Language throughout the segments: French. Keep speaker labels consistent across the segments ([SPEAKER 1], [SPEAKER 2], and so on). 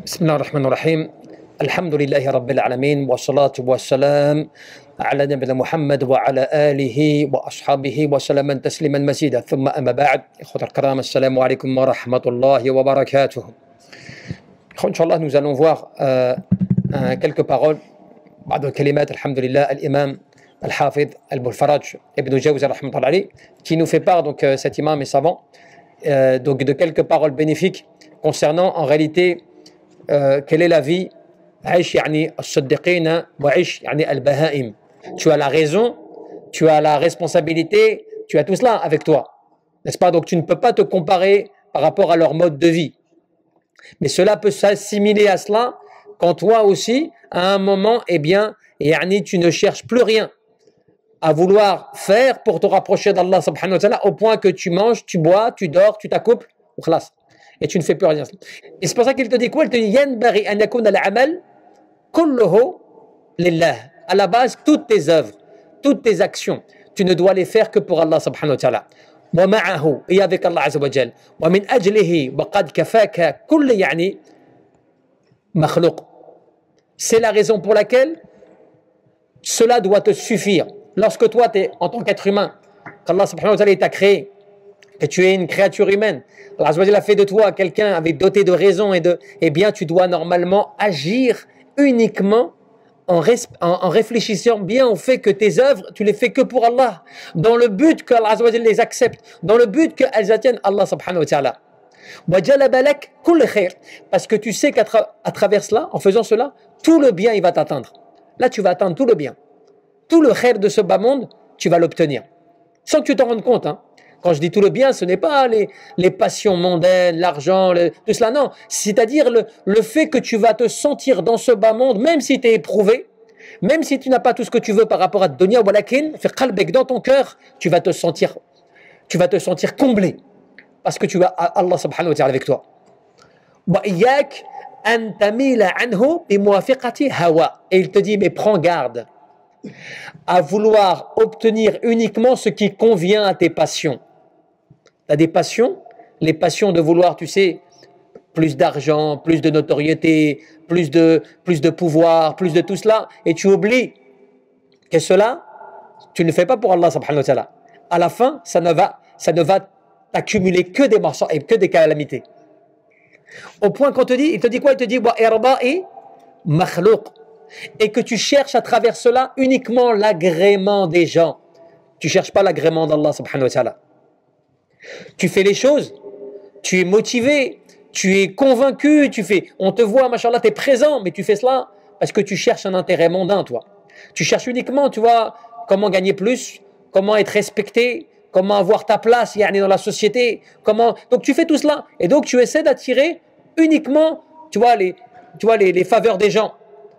[SPEAKER 1] بسم الله الرحمن الرحيم. الحمد لله رب العالمين والصلاة والسلام على نبينا محمد وعلى آله وأصحابه وسلم تسليما مزيدا ثم أما بعد. إخوة الكرام السلام عليكم ورحمة الله وبركاته. Inch'Allah, nous allons voir quelques paroles بعض الكلمات الحمد لله الإمام الحافظ البوالفرج ابن جوزي رحمة الله عليه qui nous fait part, donc cet imam et savant, donc de quelques paroles bénéfiques concernant en réalité quelle est la vie. عيش يعني الصديقين وعيش يعني البهائم. Tu as la raison, tu as la responsabilité, tu as tout cela avec toi, n'est-ce pas? Donc tu ne peux pas te comparer par rapport à leur mode de vie, mais cela peut s'assimiler à cela quand toi aussi à un moment, eh bien, yani, tu ne cherches plus rien à vouloir faire pour te rapprocher d'Allah subhanahu wa ta'ala, au point que tu manges, tu bois, tu dors, tu t'accouples et tu ne fais plus rien. Et c'est pour ça qu'il te dit quoi? Il te dit yanbaghi an yakuna al-amal kulluhu lillah. À la base, toutes tes œuvres, toutes tes actions, tu ne dois les faire que pour Allah subhanahu wa ta'ala. Wa ma'ahu, et avec Allah azza wa jal. Wa min ajlihi wa qad kafaka kull yani makhluq. C'est la raison pour laquelle cela doit te suffire. Lorsque toi, en tant qu'être humain, qu'Allah subhanahu wa ta'ala t'a créé, que tu es une créature humaine, Allah azza wa jal a fait de toi quelqu'un avec doté de raison eh bien, tu dois normalement agir uniquement en réfléchissant bien au fait que tes œuvres, tu les fais que pour Allah, dans le but que Allah azza wa jal les accepte, dans le but qu'elles atteignent Allah subhanahu wa ta'ala. Parce que tu sais qu'à travers cela, en faisant cela, tout le bien il va t'atteindre. Là, tu vas atteindre tout le bien. Tout le khair de ce bas monde, tu vas l'obtenir. Sans que tu t'en rendes compte. Quand je dis tout le bien, ce n'est pas les passions mondaines, l'argent, tout cela, non. C'est-à-dire le fait que tu vas te sentir dans ce bas monde, même si tu es éprouvé, même si tu n'as pas tout ce que tu veux par rapport à dunya, walakin, fi qalbik, dans ton cœur, tu vas te sentir comblé. Parce que tu as Allah subhanahu wa ta'ala avec toi. وَإِيَّاكَ أَن تَمِيلَ عَنْهُ بِمُوَافِقَةِ هَوَى. Et il te dit, mais prends garde à vouloir obtenir uniquement ce qui convient à tes passions. Tu as des passions, les passions de vouloir, tu sais, plus d'argent, plus de notoriété, plus de pouvoir, plus de tout cela, et tu oublies que cela, tu ne le fais pas pour Allah subhanahu wa ta'ala. À la fin, ça ne va t'accumuler que des morceaux et que des calamités. Au point qu'on te dit, il te dit quoi? Il te dit wa irba'i makhlouq. Et que tu cherches à travers cela uniquement l'agrément des gens. Tu ne cherches pas l'agrément d'Allah subhanahu wa ta'ala. Tu fais les choses, tu es motivé, tu es convaincu, on te voit, machallah, tu es présent, mais tu fais cela parce que tu cherches un intérêt mondain, toi. Tu cherches uniquement, tu vois, comment gagner plus, comment être respecté, comment avoir ta place dans la société, donc tu fais tout cela, et donc tu essaies d'attirer uniquement, tu vois, les faveurs des gens,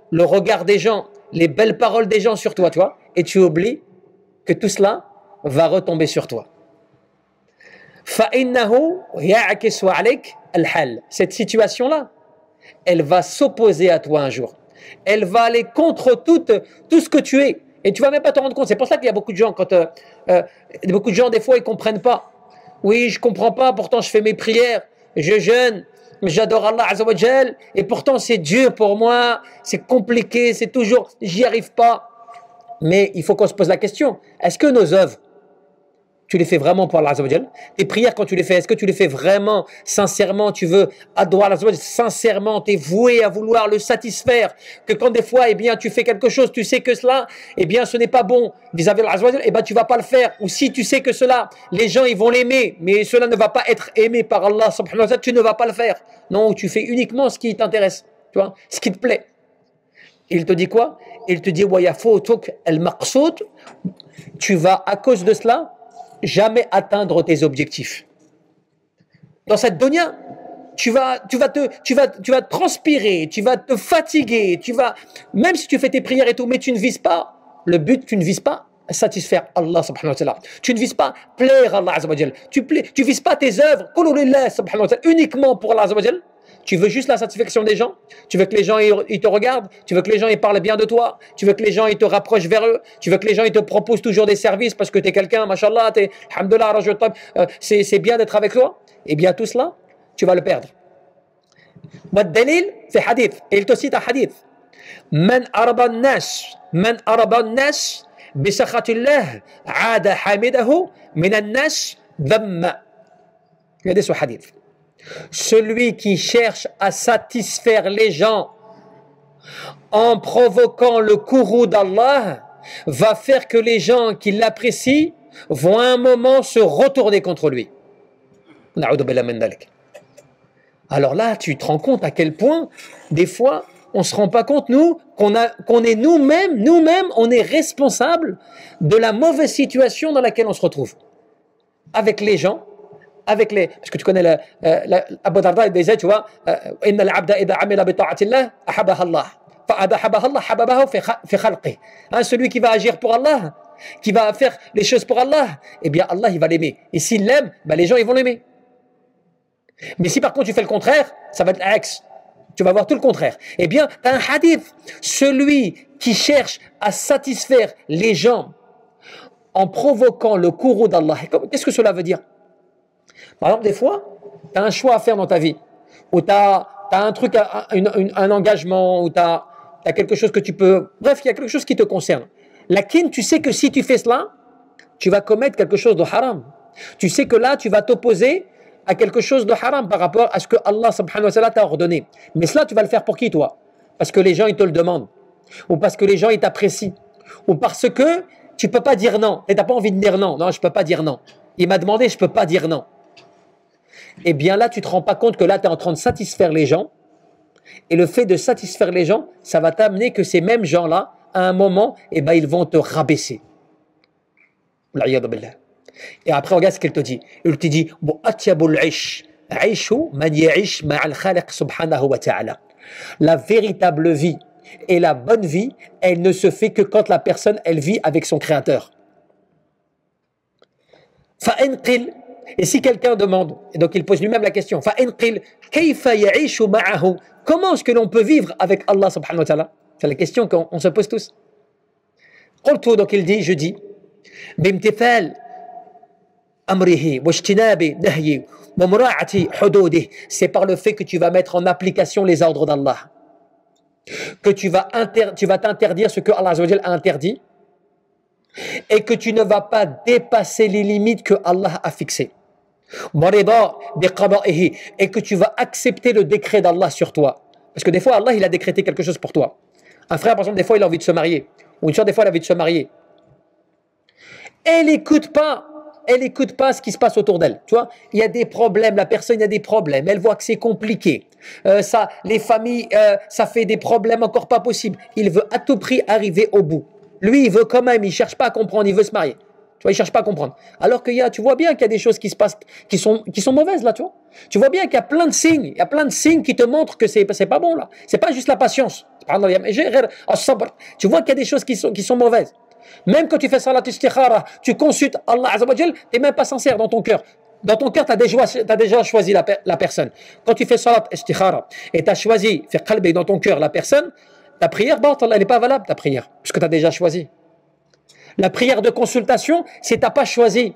[SPEAKER 1] le regard des gens, les belles paroles des gens sur toi, tu vois, et tu oublies que tout cela va retomber sur toi. Cette situation-là, elle va s'opposer à toi un jour. Elle va aller contre tout ce que tu es. Et tu ne vas même pas te rendre compte. C'est pour ça qu'il y a beaucoup de gens, des fois, ils ne comprennent pas. Oui, je ne comprends pas, pourtant je fais mes prières, je jeûne, j'adore Allah Azza wa Jal, et pourtant c'est dur pour moi, c'est compliqué, c'est toujours, j'y arrive pas. Mais il faut qu'on se pose la question, est-ce que nos œuvres, tu les fais vraiment pour Allah Azza wa Jal? Tes prières, quand tu les fais, est-ce que tu les fais vraiment, sincèrement, tu veux adorer Allah Azza wa Jal, sincèrement, tu es voué à vouloir le satisfaire, que quand des fois, eh bien, tu fais quelque chose, tu sais que cela, eh bien, ce n'est pas bon vis-à-vis de Allah Azza wa Jal, eh bien, tu vas pas le faire. Ou si tu sais que cela, les gens, ils vont l'aimer, mais cela ne va pas être aimé par Allah subhanahu wa ta'ala, tu ne vas pas le faire. Non, tu fais uniquement ce qui t'intéresse, tu vois, ce qui te plaît. Il te dit quoi? Il te dit, wa yafutuk al-maqsoud, tu vas, à cause de cela, jamais atteindre tes objectifs. Dans cette dunya, tu vas transpirer, tu vas te fatiguer, même si tu fais tes prières et tout, mais tu ne vises pas le but, tu ne vises pas satisfaire Allah subhanahu wa ta'ala. Tu ne vises pas plaire à Allah azza wa jal. Tu vises pas tes œuvres, subhanahu wa ta'ala, uniquement pour Allah azza wa jal. Tu veux juste la satisfaction des gens. Tu veux que les gens ils te regardent. Tu veux que les gens ils parlent bien de toi. Tu veux que les gens ils te rapprochent vers eux. Tu veux que les gens ils te proposent toujours des services parce que tu es quelqu'un, mashallah, c'est bien d'être avec toi. Eh bien tout cela, tu vas le perdre. والدليل في حديث. Et il te cite un hadith. من أرضى الناس بسخط الله عاد حامده من الناس ذم. Regardez ce hadith. Celui qui cherche à satisfaire les gens en provoquant le courroux d'Allah va faire que les gens qui l'apprécient vont à un moment se retourner contre lui. Alors là, tu te rends compte à quel point, des fois, on ne se rend pas compte, nous, qu'on est nous-mêmes, on est responsable de la mauvaise situation dans laquelle on se retrouve. Avec les gens, parce que tu connais Abu Darda, il disait, tu vois, Inna al-abda idha amila bi ta'atillah, ahabaha Allah. Fa'adahabaha Allah, hababahu fi khalqih. Celui qui va agir pour Allah, qui va faire les choses pour Allah, eh bien Allah, il va l'aimer. Et s'il l'aime, ben les gens, ils vont l'aimer. Mais si par contre tu fais le contraire, ça va être l'axe. Tu vas voir tout le contraire. Eh bien, tu as un hadith. Celui qui cherche à satisfaire les gens en provoquant le courroux d'Allah. Qu'est-ce que cela veut dire? Par exemple, des fois, tu as un choix à faire dans ta vie. Ou tu as un truc, un engagement, ou tu as quelque chose que tu peux... Bref, il y a quelque chose qui te concerne. Lakin, tu sais que si tu fais cela, tu vas commettre quelque chose de haram. Tu sais que là, tu vas t'opposer à quelque chose de haram par rapport à ce que Allah subhanahu wa ta'ala t'a ordonné. Mais cela, tu vas le faire pour qui, toi? Parce que les gens, ils te le demandent. Ou parce que les gens, ils t'apprécient. Ou parce que tu ne peux pas dire non. Et tu n'as pas envie de dire non. Non, je ne peux pas dire non. Il m'a demandé, je ne peux pas dire non. Eh bien là, tu ne te rends pas compte que là, tu es en train de satisfaire les gens. Et le fait de satisfaire les gens, ça va t'amener que ces mêmes gens-là, à un moment, eh ben, ils vont te rabaisser. Et après, regarde ce qu'elle te dit. Elle te dit, la véritable vie et la bonne vie, elle ne se fait que quand la personne, elle vit avec son Créateur. Et si quelqu'un demande, et donc il pose lui-même la question, comment est-ce que l'on peut vivre avec Allah subhanahu wa ta'ala? C'est la question qu'on se pose tous. Donc il dit, je dis, c'est par le fait que tu vas mettre en application les ordres d'Allah, que tu vas t'interdire ce que Allah a interdit, et que tu ne vas pas dépasser les limites que Allah a fixées. Et que tu vas accepter le décret d'Allah sur toi. Parce que des fois, Allah, il a décrété quelque chose pour toi. Un frère, par exemple, des fois, il a envie de se marier. Ou une soeur, des fois, elle a envie de se marier. Elle n'écoute pas ce qui se passe autour d'elle. Tu vois, il y a des problèmes, la personne, il y a des problèmes. Elle voit que c'est compliqué. Les familles, ça fait des problèmes encore pas possibles. Il veut à tout prix arriver au bout. Lui, il veut quand même, il ne cherche pas à comprendre, il veut se marier. Tu vois, il ne cherche pas à comprendre. Alors que tu vois bien qu'il y a des choses qui se passent, qui sont mauvaises là, tu vois. Tu vois bien qu'il y a plein de signes, qui te montrent que c'est pas bon là. C'est pas juste la patience. Tu vois qu'il y a des choses qui sont mauvaises. Même quand tu fais salat istikhara, tu consultes Allah Azza wa Jal, tu n'es même pas sincère dans ton cœur. Dans ton cœur, tu as déjà choisi la personne. Quand tu fais salat istikhara et tu as choisi, fais qalbi dans ton cœur la personne, ta prière, elle n'est pas valable, ta prière, puisque tu as déjà choisi. La prière de consultation, c'est tu n'as pas choisi.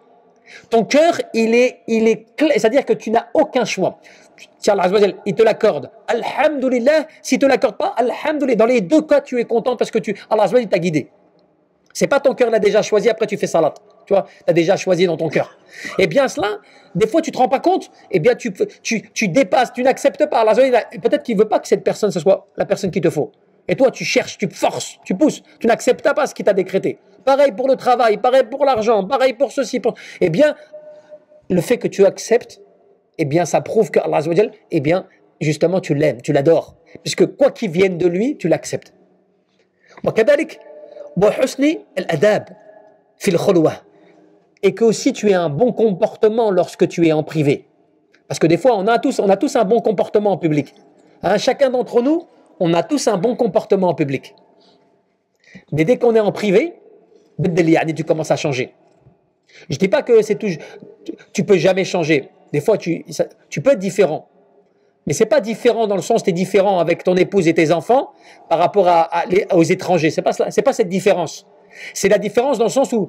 [SPEAKER 1] Ton cœur, il est clair, c'est-à-dire que tu n'as aucun choix. Si Allah Azza wa Jal, il te l'accorde, alhamdulillah. S'il ne te l'accorde pas, alhamdulillah. Dans les deux cas, tu es content parce que Allah Azza wa Jal t'a guidé. C'est pas ton cœur l'a déjà choisi, après tu fais salat. Tu vois, tu as déjà choisi dans ton cœur. Eh bien cela, des fois tu te rends pas compte, eh bien tu dépasses, tu n'acceptes pas. Peut-être qu'il veut pas que cette personne, ce soit la personne qu'il te faut. Et toi, tu cherches, tu forces, tu pousses, tu n'acceptes pas ce qu'il t'a décrété. Pareil pour le travail, pareil pour l'argent, pareil pour ceci. Eh bien, le fait que tu acceptes, eh bien, ça prouve que Allah Azza wa Jal, eh bien, justement, tu l'aimes, tu l'adores. Puisque quoi qu'il vienne de lui, tu l'acceptes. Et que aussi tu aies un bon comportement lorsque tu es en privé. Parce que des fois, on a tous un bon comportement en public. Hein, chacun d'entre nous, on a tous un bon comportement en public. Mais dès qu'on est en privé, tu commences à changer. Je ne dis pas que tu peux jamais changer. Des fois, tu peux être différent. Mais ce n'est pas différent dans le sens tu es différent avec ton épouse et tes enfants par rapport aux étrangers. Ce n'est pas cette différence. C'est la différence dans le sens où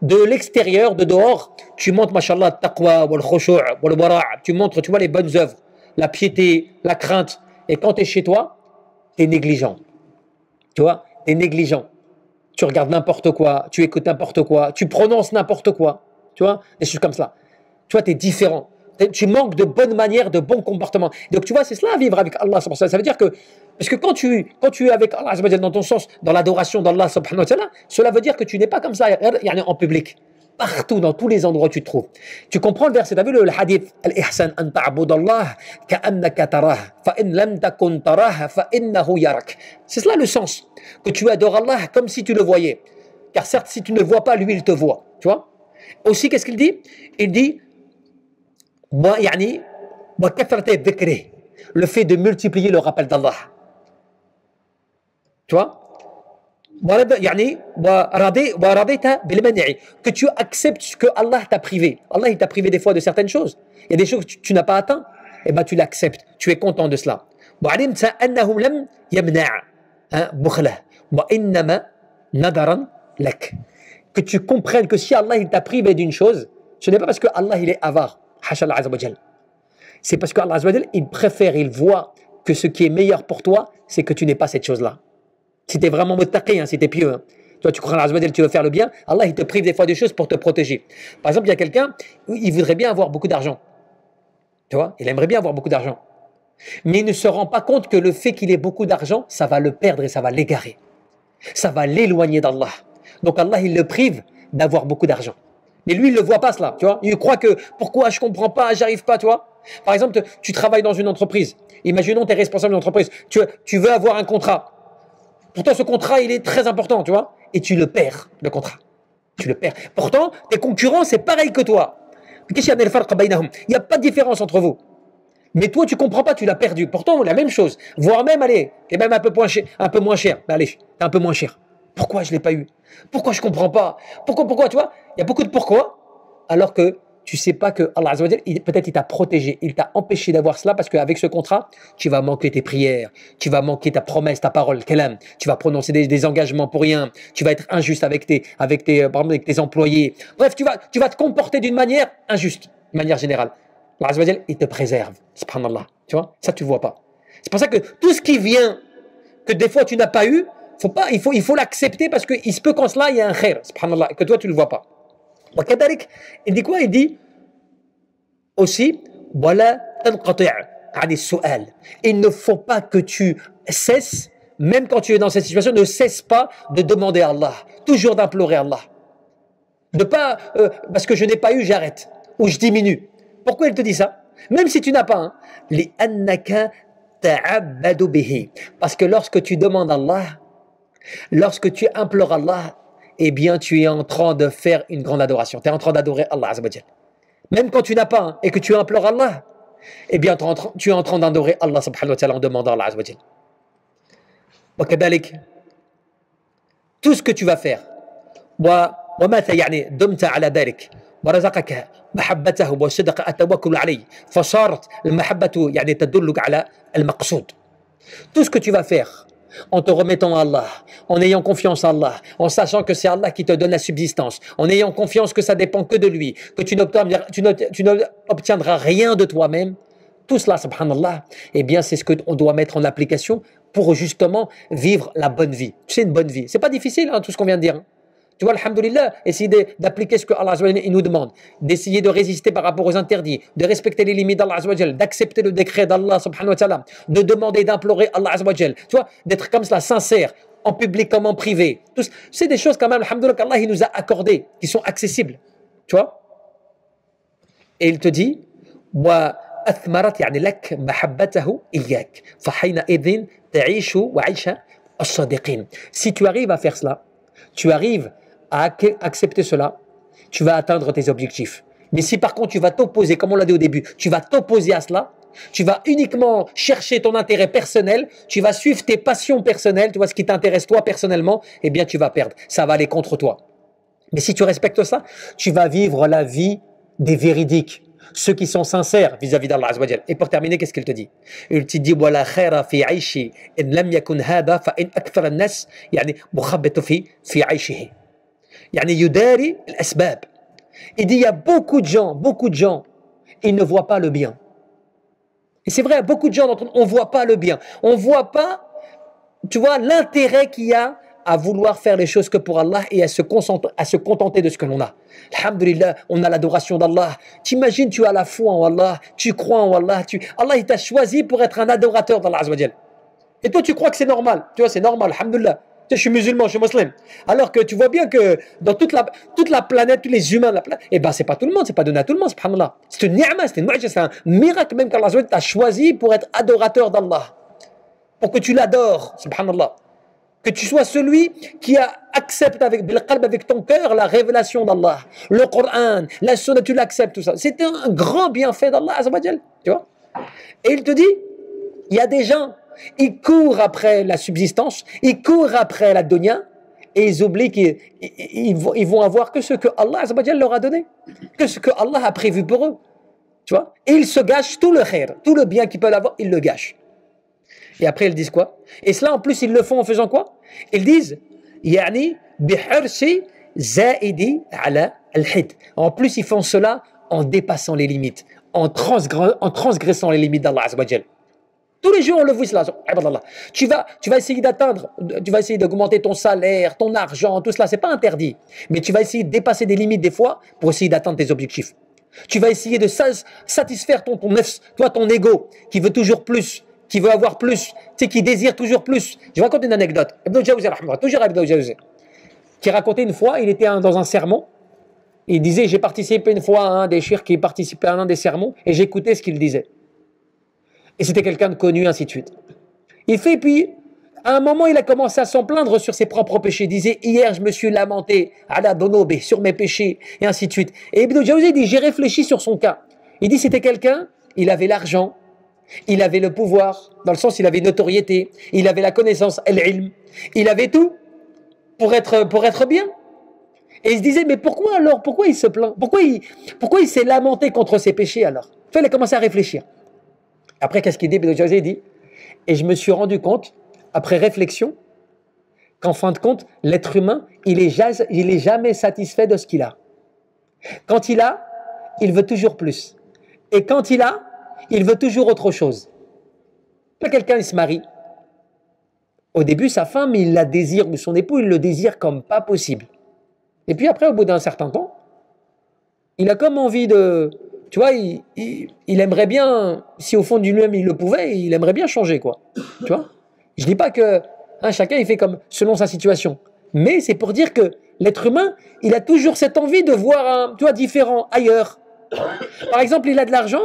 [SPEAKER 1] de l'extérieur, de dehors, tu montres, mashallah, taqwa, wal khushu' wal wara', tu montres, tu vois, les bonnes œuvres, la piété, la crainte. Et quand tu es chez toi, tu es négligent. Tu vois, tu es négligent. Tu regardes n'importe quoi, tu écoutes n'importe quoi, tu prononces n'importe quoi. Tu vois, des choses comme ça. Tu vois, tu es différent. Tu manques de bonnes manières, de bons comportements. Donc, tu vois, c'est cela, vivre avec Allah. Ça veut dire que, parce que quand tu es avec Allah, dans ton sens, dans l'adoration d'Allah, cela veut dire que tu n'es pas comme ça, en public. Partout, dans tous les endroits où tu te trouves. Tu comprends le verset, tu as vu le hadith Al-Ihsan an ta'budallah ka'annaka tarah fa in lam takun tarah fa innahu yarak. C'est cela le sens. Que tu adores Allah comme si tu le voyais. Car certes, si tu ne le vois pas, lui, il te voit. Tu vois? Aussi, qu'est-ce qu'il dit? Il dit le fait de multiplier le rappel d'Allah. Tu vois? Que tu acceptes ce que Allah t'a privé. Allah, il t'a privé des fois de certaines choses. Il y a des choses que tu n'as pas atteint. Et ben tu l'acceptes. Tu es content de cela. Que tu comprennes que si Allah il t'a privé d'une chose, ce n'est pas parce que Allah il est avare. C'est parce que Allah il préfère, il voit que ce qui est meilleur pour toi, c'est que tu n'aies pas cette chose-là. Si tu es vraiment muttaqi, si tu es pieux, toi tu crois en Allah, tu veux faire le bien, Allah il te prive des fois des choses pour te protéger. Par exemple, il y a quelqu'un, il voudrait bien avoir beaucoup d'argent. Tu vois, il aimerait bien avoir beaucoup d'argent. Mais il ne se rend pas compte que le fait qu'il ait beaucoup d'argent, ça va le perdre et ça va l'égarer. Ça va l'éloigner d'Allah. Donc Allah, il le prive d'avoir beaucoup d'argent. Mais lui, il ne le voit pas cela, tu vois. Il croit que, pourquoi je ne comprends pas, j'arrive pas, tu vois. Par exemple, tu travailles dans une entreprise. Imaginons, tu es responsable d'une entreprise. Tu veux avoir un contrat. Pourtant, ce contrat, il est très important, tu vois. Et tu le perds, le contrat. Tu le perds. Pourtant, tes concurrents, c'est pareil que toi. Il n'y a pas de différence entre vous. Mais toi, tu ne comprends pas, tu l'as perdu. Pourtant, la même chose. Voire même, allez, et même un peu moins cher. Ben, allez, t'es un peu moins cher. Pourquoi je ne l'ai pas eu? Pourquoi je ne comprends pas? Pourquoi, tu vois? Il y a beaucoup de pourquoi, alors que tu ne sais pas que Allah Azza wa Jal, peut-être il t'a protégé, il t'a empêché d'avoir cela parce qu'avec ce contrat, tu vas manquer tes prières, tu vas manquer ta promesse, ta parole, kalam, tu vas prononcer des engagements pour rien, tu vas être injuste avec tes employés. Bref, tu vas te comporter d'une manière injuste, de manière générale. Allah Azza wa Jal, il te préserve, subhanallah, tu vois? Ça, tu ne le vois pas. C'est pour ça que tout ce qui vient, que des fois tu n'as pas eu, il faut l'accepter parce qu'il se peut qu'en cela, il y a un khair, subhanallah, que toi, tu ne le vois pas. Il dit quoi? Il dit aussi, il ne faut pas que tu cesses, même quand tu es dans cette situation, ne cesse pas de demander à Allah, toujours d'implorer Allah. De pas, parce que je n'ai pas eu, j'arrête, ou je diminue. Pourquoi il te dit ça? Même si tu n'as pas, parce que lorsque tu demandes à Allah, lorsque tu implores Allah, eh bien, tu es en train de faire une grande adoration. Tu es en train d'adorer Allah Azza wa Jal. Même quand tu n'as pas et que tu implores Allah, eh bien, tu es en train d'adorer Allah subhanahu wa ta'ala en demandant à Allah Azza wa Jal. وكذلك, tout ce que tu vas faire, ومتى يعني دمت على ذلك ورزقك محبته وصدق التوكل عليه فصارت المحبة يعني تدلك على المقصود. Tout ce que tu vas faire en te remettant à Allah, en ayant confiance en Allah, en sachant que c'est Allah qui te donne la subsistance, en ayant confiance que ça dépend que de lui, que tu n'obtiendras rien de toi-même, tout cela, subhanallah, eh bien c'est ce qu'on doit mettre en application pour justement vivre la bonne vie. C'est une bonne vie. C'est pas difficile, tout ce qu'on vient de dire. Tu vois, alhamdoulilah, essayer d'appliquer ce que Allah nous demande, d'essayer de résister par rapport aux interdits, de respecter les limites d'Allah, d'accepter le décret d'Allah, subhanahu wa ta'ala, de demander, d'implorer Allah, tu vois, d'être comme cela, sincère, en public comme en privé. C'est des choses quand même, alhamdoulilah, qu'Allah nous a accordées, qui sont accessibles. Tu vois? Et il te dit, وأثمرت يعني لك محبته إياك فحينئذ تعيش وعيش الصادقين. Si tu arrives à faire cela, tu arrives à accepter cela, tu vas atteindre tes objectifs. Mais si par contre tu vas t'opposer, comme on l'a dit au début, tu vas t'opposer à cela, tu vas uniquement chercher ton intérêt personnel, tu vas suivre tes passions personnelles, tu vois ce qui t'intéresse toi personnellement, eh bien tu vas perdre, ça va aller contre toi. Mais si tu respectes ça, tu vas vivre la vie des véridiques, ceux qui sont sincères vis-à-vis d'Allah Azza wa Jal. Et pour terminer, qu'est-ce qu'il te dit? Il te dit ولا خير في عيشي إن لم يكن هذا فإن أكثر الناس يعني مخبط في عيشه. يعني يداري الأسباب. Il dit il y a beaucoup de gens, ils ne voient pas le bien. Et c'est vrai, beaucoup de gens, on ne voit pas le bien. On ne voit pas, tu vois, l'intérêt qu'il y a à vouloir faire les choses que pour Allah et à se contenter de ce que l'on a. Alhamdulillah, on a l'adoration d'Allah. T'imagines, tu as la foi en Allah, tu crois en Allah. Allah, il t'a choisi pour être un adorateur d'Allah Azza wa Jal. Et toi, tu crois que c'est normal. Tu vois, c'est normal, alhamdulillah. Je suis musulman, je suis musulman. Alors que tu vois bien que dans toute la planète, tous les humains de la planète, eh ben, c'est pas tout le monde, c'est pas donné à tout le monde, subhanallah. C'est une ni'ma, c'est une mu'jiza, c'est un miracle même qu'Allah t'a choisi pour être adorateur d'Allah. Pour que tu l'adores, subhanallah. Que tu sois celui qui accepte avec ton cœur la révélation d'Allah, le Coran, la sunna, tu l'acceptes, tout ça. C'est un grand bienfait d'Allah, azza wa jal, tu vois. Et il te dit, il y a des gens, ils courent après la subsistance, ils courent après la dunya, et ils oublient qu'ils vont avoir que ce que Allah azza wa jal leur a donné, que ce que Allah a prévu pour eux, tu vois. Et ils se gâchent tout le khair, tout le bien qu'ils peuvent avoir, ils le gâchent. Et après, ils disent quoi? Et cela, en plus, ils le font en faisant quoi? Ils disent, yani, bihirsi zaidi ala al-hid. En plus, ils font cela en dépassant les limites, en transgressant les limites d'Allah Azza wa Jal. Tous les jours, on le voit cela. Tu vas essayer d'atteindre, tu vas essayer d'augmenter ton salaire, ton argent, tout cela, c'est pas interdit. Mais tu vas essayer de dépasser des limites des fois pour essayer d'atteindre tes objectifs. Tu vas essayer de satisfaire ton nefs, toi, ton ego, qui veut toujours plus, qui veut avoir plus, tu sais, qui désire toujours plus. Je vais raconter une anecdote. Ibn Jawzi, toujours Ibn Jawzi, qui racontait une fois, il était dans un sermon, il disait, j'ai participé une fois à un des chirs qui participait à un des sermons, et j'écoutais ce qu'il disait. Et c'était quelqu'un de connu, ainsi de suite. Il fait, puis, à un moment, il a commencé à s'en plaindre sur ses propres péchés. Il disait, hier, je me suis lamenté, ala donobe, sur mes péchés, et ainsi de suite. Et Ibn Jawzi dit, j'ai réfléchi sur son cas. Il dit, c'était quelqu'un, il avait l'argent, il avait le pouvoir, dans le sens il avait une notoriété, il avait la connaissance, al-ilm, il avait tout pour être bien. Et il se disait, mais pourquoi alors? Pourquoi il se plaint? Pourquoi il s'est lamenté contre ses péchés alors? Il a commencé à réfléchir. Après, qu'est-ce qu'il dit? Il dit, et je me suis rendu compte, après réflexion, qu'en fin de compte, l'être humain, il est jamais satisfait de ce qu'il a. Quand il a, il veut toujours plus. Et quand il a, il veut toujours autre chose. Là, quelqu'un, il se marie. Au début, sa femme, il la désire, ou son époux, il le désire comme pas possible. Et puis après, au bout d'un certain temps, il a comme envie de... Tu vois, il aimerait bien, si au fond de lui-même il le pouvait, il aimerait bien changer, quoi. Tu vois? Je dis pas que chacun, il fait comme selon sa situation. Mais c'est pour dire que l'être humain, il a toujours cette envie de voir un, différent ailleurs. Par exemple, il a de l'argent,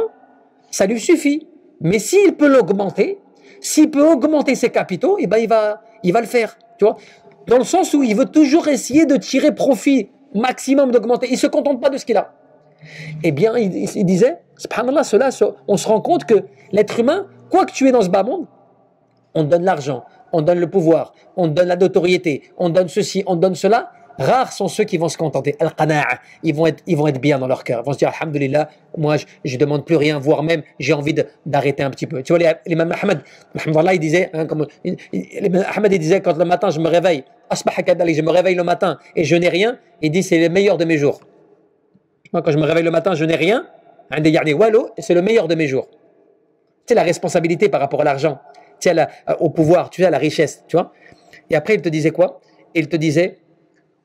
[SPEAKER 1] ça lui suffit. Mais s'il peut l'augmenter, s'il peut augmenter ses capitaux, eh ben il va le faire. Tu vois, dans le sens où il veut toujours essayer de tirer profit maximum, d'augmenter. Il ne se contente pas de ce qu'il a. Eh bien, il disait, subhanallah, on se rend compte que l'être humain, quoi que tu es dans ce bas monde, on te donne l'argent, on te donne le pouvoir, on te donne la notoriété, on te donne ceci, on te donne cela. Rares sont ceux qui vont se contenter. Al-qana'a, ils vont être bien dans leur cœur. Ils vont se dire, alhamdulillah, moi je demande plus rien, voire même j'ai envie d'arrêter un petit peu. Tu vois, l'imam Ahmed, il disait, Ahmed il disait, quand le matin je me réveille, je me réveille le matin et je n'ai rien, il dit c'est le meilleur de mes jours. Moi, quand je me réveille le matin, je n'ai rien, c'est le meilleur de mes jours. Tu sais, la responsabilité par rapport à l'argent, tu sais, au pouvoir, tu sais, à la richesse, tu vois. Et après, il te disait quoi? Il te disait,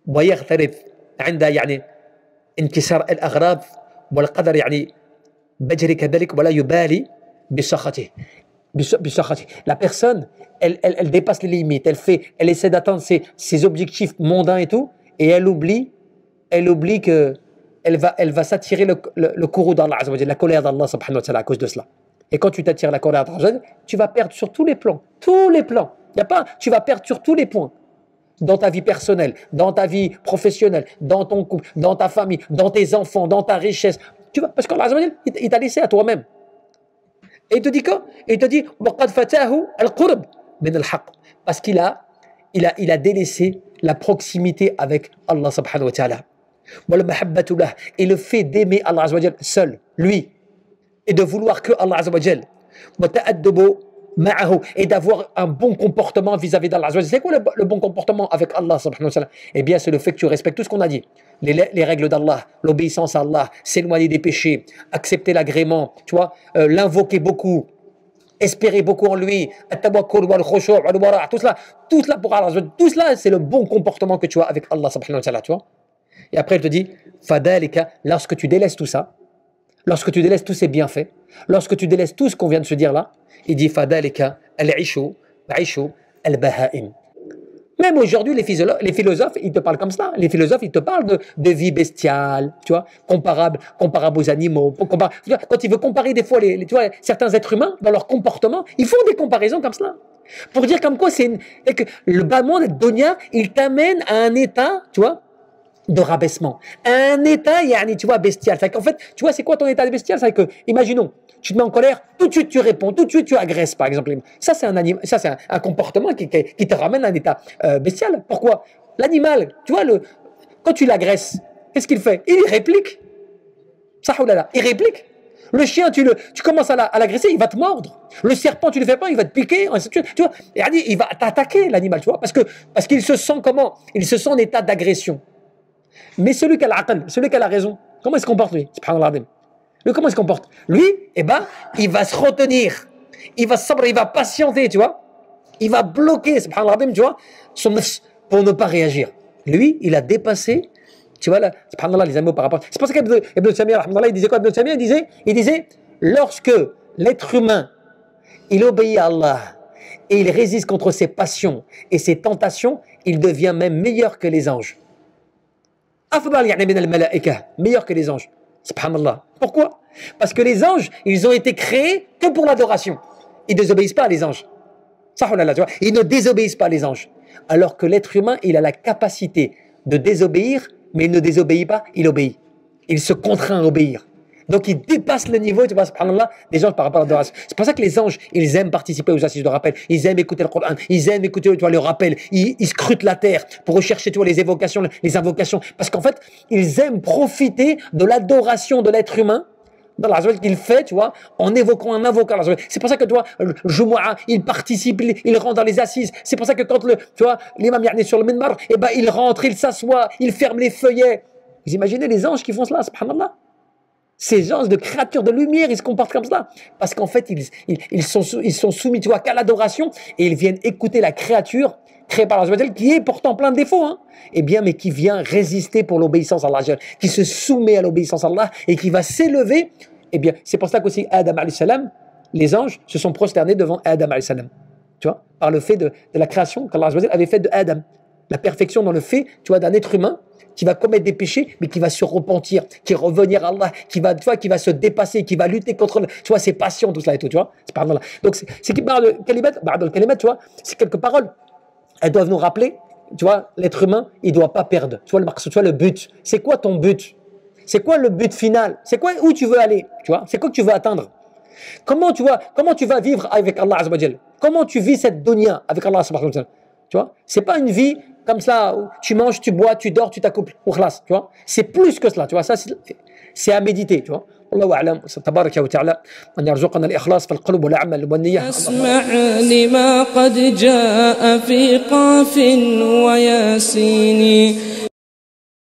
[SPEAKER 1] ويغترف عند يعني انكسار الأغراض والقدر يعني بجري كذلك ولا يبالي بسخطه. La personne, elle dépasse les limites, elle essaie d'atteindre ses objectifs mondains et tout, et elle oublie que elle va s'attirer le courroux d'Allah, la colère d'Allah subhanahu wa ta'ala à cause de cela. Et quand tu t'attires la colère d'Allah, tu vas perdre sur tous les plans. Tu vas perdre sur tous les points. Dans ta vie personnelle, dans ta vie professionnelle, dans ton couple, dans ta famille, dans tes enfants, dans ta richesse. Tu vois, parce qu'Allah il t'a laissé à toi-même. Et il te dit quoi? Et il te dit parce qu'il a délaissé la proximité avec Allah subhanahu wa ta'ala. Et le fait d'aimer Allah seul, lui, et de vouloir que Allah et d'avoir un bon comportement vis-à-vis d'Allah. C'est quoi le bon comportement avec Allah subhanahu wa ta'ala? Eh bien, c'est le fait que tu respectes tout ce qu'on a dit. Les règles d'Allah, l'obéissance à Allah, s'éloigner des péchés, accepter l'agrément, tu vois, l'invoquer beaucoup, espérer beaucoup en lui, tout cela pour Allah, tout cela c'est le bon comportement que tu as avec Allah subhanahu wa ta'ala, tu vois. Et après il te dit, fadalika, lorsque tu délaisses tout ça, lorsque tu délaisses tous ces bienfaits, lorsque tu délaisses tout ce qu'on vient de se dire là, il dit fadalika al-ishu, al-baha'im. Même aujourd'hui, les philosophes, ils te parlent comme ça. Les philosophes, ils te parlent de vie bestiale, tu vois, comparable aux animaux. Quand ils veulent comparer des fois tu vois, certains êtres humains dans leur comportement, ils font des comparaisons comme cela. Pour dire comme quoi que le bas monde, le dunya, il t'amène à un état, tu vois, de rabaissement. Un état, tu vois, bestial. En fait, tu vois, c'est quoi ton état bestial? C'est que, imaginons, tu te mets en colère, tout de suite tu réponds, tout de suite tu agresses, par exemple. Ça, c'est un comportement qui te ramène à un état bestial. Pourquoi? L'animal, tu vois, quand tu l'agresses, qu'est-ce qu'il fait? Il réplique. Ça, il réplique. Le chien, tu commences à l'agresser, il va te mordre. Le serpent, tu le fais pas, il va te piquer. Tu vois, il va t'attaquer, l'animal, tu vois, parce qu'il se sent comment? Il se sent en état d'agression. Mais celui qui a l'aql, celui qui a la raison, comment il se comporte, lui? Subhanallah. Lui, comment il se comporte? Lui, il va se retenir. Il va sabrer, il va patienter, tu vois. Il va bloquer, subhanallah, tu vois, son nafs pour ne pas réagir. Lui, il a dépassé, tu vois, là, subhanallah, les animaux par rapport. C'est pour ça qu'Ibn Taymiyyah, il disait quoi? Ibn Taymiyyah, il disait, lorsque l'être humain, il obéit à Allah et il résiste contre ses passions et ses tentations, il devient même meilleur que les anges. Meilleur que les anges. Subhanallah. Pourquoi? Parce que les anges, ils ont été créés que pour l'adoration. Ils ne désobéissent pas les anges. Ils ne désobéissent pas les anges. Alors que l'être humain, il a la capacité de désobéir, mais il ne désobéit pas, il obéit. Il se contraint à obéir. Donc il dépasse le niveau, tu vois, subhanallah, des anges par rapport à l'adoration. C'est pour ça que les anges, ils aiment participer aux assises de rappel. Ils aiment écouter le Coran. Ils aiment écouter, tu vois, le rappel. Ils scrutent la terre pour rechercher, tu vois, les évocations, les invocations. Parce qu'en fait, ils aiment profiter de l'adoration de l'être humain dans la qu'il fait, tu vois, en évoquant un invoquant. C'est pour ça que, tu vois, le Jumu'ah, il participe, il rentre dans les assises. C'est pour ça que quand tu vois, l'imam est sur le minbar, il rentre, il s'assoit, il ferme les feuillets. Vous imaginez les anges qui font cela, subhanallah? Ces anges de créatures de lumière, ils se comportent comme cela. Parce qu'en fait, ils sont soumis, tu vois, qu'à l'adoration et ils viennent écouter la créature créée par Allah, qui est pourtant plein de défauts, hein. Eh bien, mais qui vient résister pour l'obéissance à Allah, qui se soumet à l'obéissance à Allah et qui va s'élever. Eh bien, c'est pour ça qu'aussi Adam alayhi salam, les anges se sont prosternés devant Adam alayhi salam. Tu vois, par le fait de la création qu'Allah avait fait de Adam. La perfection dans le fait, tu vois, d'un être humain qui va commettre des péchés, mais qui va se repentir, qui va revenir à Allah, qui va se dépasser, qui va lutter contre, tu vois, ses passions, tout cela et tout, tu vois. Donc, c'est qui parle de kalimat, tu vois, c'est quelques paroles. Elles doivent nous rappeler, tu vois, l'être humain, il ne doit pas perdre. Tu vois, le but. C'est quoi ton but? C'est quoi le but final? C'est quoi, où tu veux aller? Tu vois, c'est quoi que tu veux atteindre? Comment tu vas vivre avec Allah Azza wa Jal? Comment tu vis cette dunya avec Allah subhanahu wa ta'ala? Tu vois, c'est pas une vie comme ça où tu manges, tu bois, tu dors, tu t'accouples au khlas, tu vois. C'est plus que cela, tu vois. Ça, c'est à méditer, tu vois. والله أعلم تبارك وتعالى أن يرزقنا الإخلاص في القلوب والعمل والنية.
[SPEAKER 2] أسمع لما قد جاء في قاف وياسين